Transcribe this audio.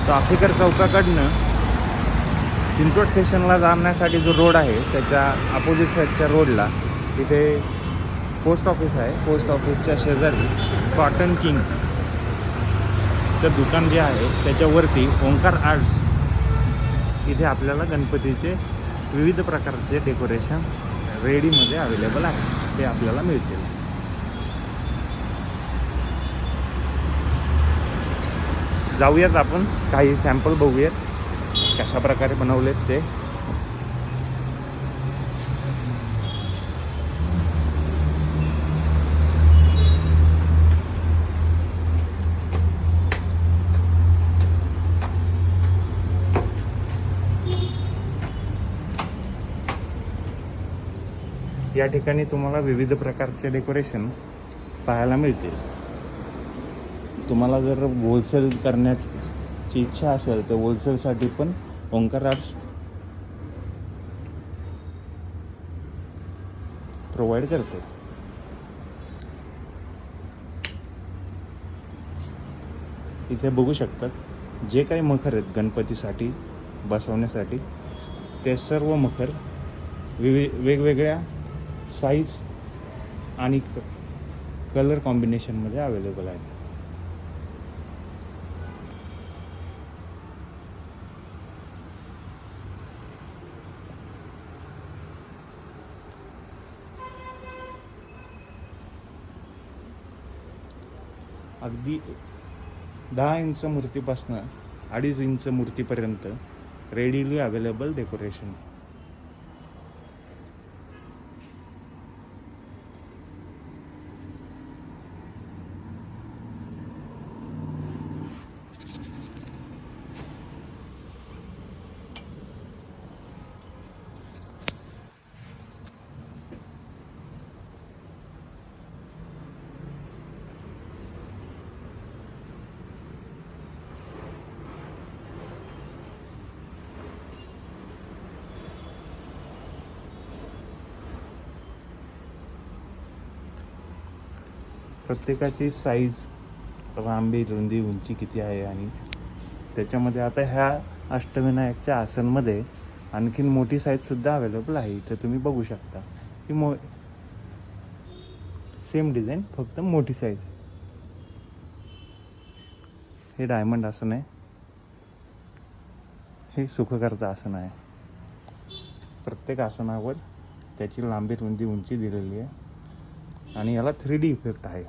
चाफेकर चौकाकडनं चिंचवड स्टेशनला जाण्यासाठी जो रोड आहे त्याच्या अपोजिट साईडच्या रोडला तिथे पोस्ट ऑफिस आहे. पोस्ट ऑफिसच्या शेजारी कॉटन किंगचं दुकान जे आहे त्याच्यावरती ओंकार आर्ट्स इथे आपल्याला गणपतीचे विविध प्रकारचे डेकोरेशन रेडीमध्ये अवेलेबल आहे, ते आपल्याला मिळतील. जाऊयात आपण काही सॅम्पल बघूयात कशा प्रकारे बनवलेत ते. या ठिकाणी तुम्हाला विविध प्रकारचे डेकोरेशन पाहायला मिळतील. तुम्हाला जर होलसेल करण्याची इच्छा असेल तर होलसेलसाठी पण ओंकार आर्ट्स प्रोव्हाइड करते. इथे बघू शकतात जे काही मखर आहेत गणपतीसाठी बसवण्यासाठी ते सर्व मखर वेगवेगळ्या साईज आणि कलर कॉम्बिनेशनमध्ये अवेलेबल आहे. अगदी 10 इंच मूर्तीपासून 2.5 इंच मूर्तीपर्यंत रेडीली अवेलेबल डेकोरेशन. प्रत्येकाची साईज, लांबी, रुंदी, उंची किती आहे आणि त्याच्यामध्ये आता ह्या अष्टविनायकच्या आसनमध्ये आणखीन मोठी साईजसुद्धा अवेलेबल आहे. इथे तुम्ही बघू शकता की सेम डिझाईन फक्त मोठी साईज. हे डायमंड आसन आहे, हे सुखकर्ता आसन आहे. प्रत्येक आसनावर त्याची लांबी, रुंदी, उंची दिलेली आहे आणि याला 3D इफेक्ट आहे.